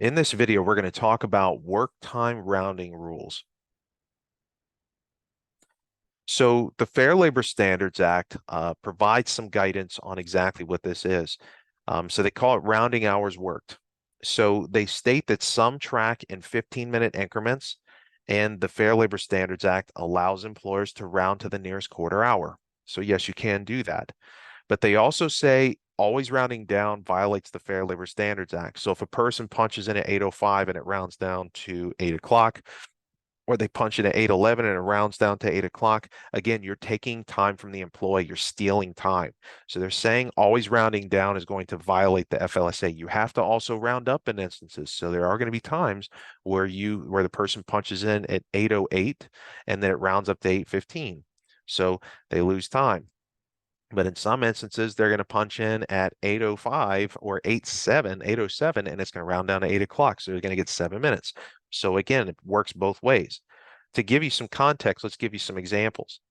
In this video, we're going to talk about work time rounding rules. So the Fair Labor Standards Act provides some guidance on exactly what this is. So they call it rounding hours worked. So they state that some track in 15-minute increments, and the Fair Labor Standards Act allows employers to round to the nearest quarter hour. So yes, you can do that. But they also say always rounding down violates the Fair Labor Standards Act. So if a person punches in at 8:05 and it rounds down to 8 o'clock, or they punch in at 8:11 and it rounds down to 8 o'clock, again, you're taking time from the employee, you're stealing time. So they're saying always rounding down is going to violate the FLSA. You have to also round up in instances. So there are going to be times where the person punches in at 8:08 and then it rounds up to 8:15. So they lose time. But in some instances, they're going to punch in at 8:05 or 8:07, and it's going to round down to 8 o'clock. So you're going to get 7 minutes. So again, it works both ways. To give you some context, let's give you some examples.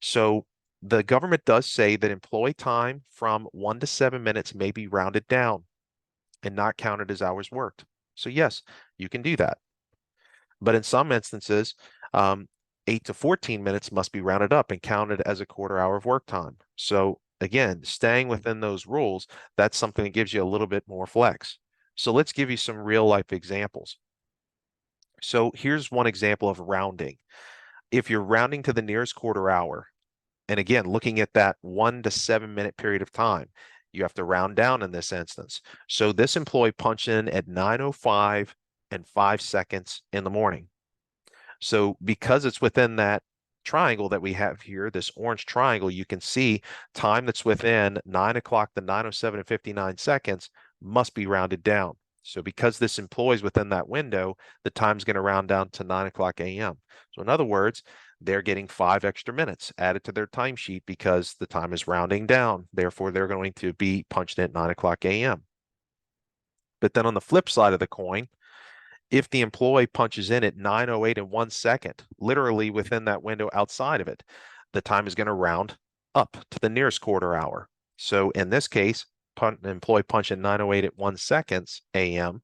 So the government does say that employee time from 1 to 7 minutes may be rounded down and not counted as hours worked. So yes, you can do that. But in some instances, 8 to 14 minutes must be rounded up and counted as a quarter hour of work time. So again, staying within those rules, that's something that gives you a little bit more flex. So let's give you some real life examples. So here's one example of rounding. If you're rounding to the nearest quarter hour, and again, looking at that 1 to 7 minute period of time, you have to round down in this instance. So this employee punched in at 9:05 and 5 seconds in the morning. So because it's within that triangle that we have here, this orange triangle, you can see time that's within 9 o'clock to 9:07 and 59 seconds must be rounded down. So because this employee is within that window, the time's going to round down to 9 o'clock a.m. So in other words, they're getting 5 extra minutes added to their timesheet because the time is rounding down. Therefore, they're going to be punched in at 9 o'clock a.m. But then on the flip side of the coin, if the employee punches in at 9:08 and 1 second, literally within that window outside of it, the time is going to round up to the nearest quarter hour. So in this case, employee punch at 9:08 at 1 seconds a.m.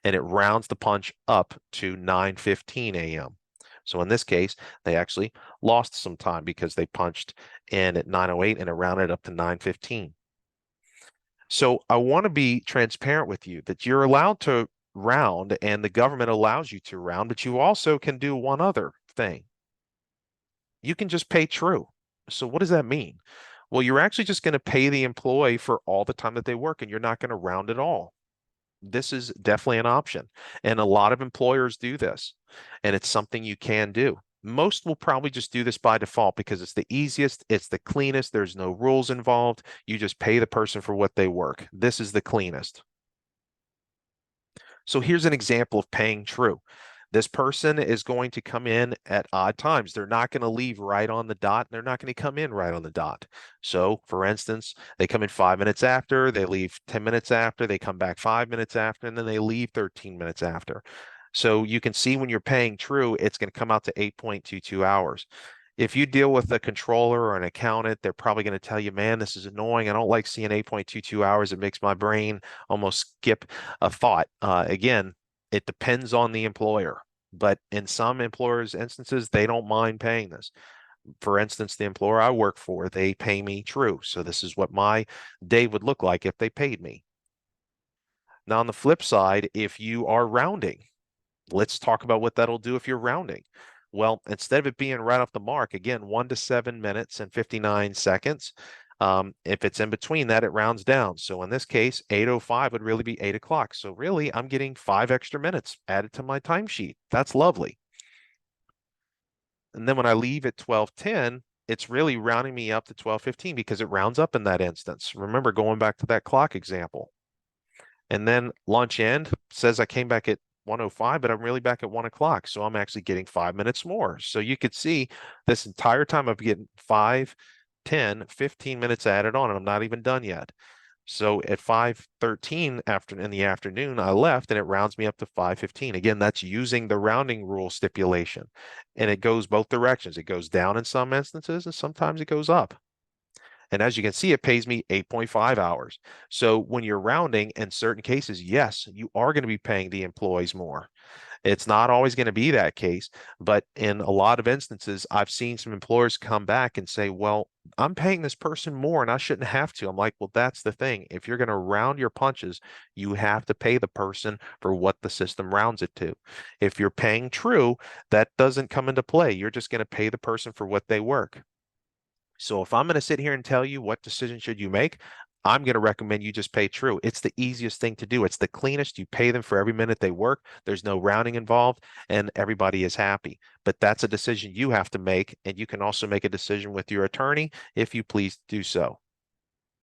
and it rounds the punch up to 9:15 a.m. So in this case, they actually lost some time because they punched in at 9:08 and it rounded up to 9:15. So I want to be transparent with you that you're allowed to round and the government allows you to round, but you also can do one other thing. You can just pay true. So what does that mean? Well, you're actually just going to pay the employee for all the time that they work and you're not going to round at all. This is definitely an option. And a lot of employers do this, and it's something you can do. Most will probably just do this by default because it's the easiest, it's the cleanest, there's no rules involved. You just pay the person for what they work. This is the cleanest. So here's an example of paying true. This person is going to come in at odd times. They're not going to leave right on the dot. They're not going to come in right on the dot. So, for instance, they come in 5 minutes after, they leave 10 minutes after, they come back 5 minutes after, and then they leave 13 minutes after. So you can see when you're paying true, it's going to come out to 8.22 hours. If you deal with a controller or an accountant, they're probably going to tell you, man, this is annoying. I don't like seeing 8.22 hours. It makes my brain almost skip a thought. Again, it depends on the employer, but in some employers' instances, they don't mind paying this. For instance, the employer I work for, they pay me true. So this is what my day would look like if they paid me. Now, on the flip side, if you are rounding, let's talk about what that'll do if you're rounding. Well, instead of it being right off the mark, again, 1 to 7 minutes and 59 seconds. If it's in between that, it rounds down. So in this case, 8:05 would really be 8 o'clock. So really, I'm getting 5 extra minutes added to my timesheet. That's lovely. And then when I leave at 12:10, it's really rounding me up to 12:15 because it rounds up in that instance. Remember going back to that clock example. And then lunch end says I came back at 1:05, but I'm really back at 1 o'clock. So I'm actually getting 5 minutes more. So you could see this entire time I'm getting 5, 10, 15 minutes added on, and I'm not even done yet. So at 5:13 in the afternoon, I left and it rounds me up to 5:15. Again, that's using the rounding rule stipulation. And it goes both directions. It goes down in some instances and sometimes it goes up. And as you can see, it pays me 8.5 hours. So when you're rounding in certain cases, yes, you are going to be paying the employees more. It's not always going to be that case, but in a lot of instances, I've seen some employers come back and say, well, I'm paying this person more and I shouldn't have to. I'm like, well, that's the thing. If you're going to round your punches, you have to pay the person for what the system rounds it to. If you're paying true, that doesn't come into play. You're just going to pay the person for what they work. So if I'm going to sit here and tell you what decision should you make, I'm going to recommend you just pay true. It's the easiest thing to do. It's the cleanest. You pay them for every minute they work. There's no rounding involved, and everybody is happy. But that's a decision you have to make, and you can also make a decision with your attorney if you please do so.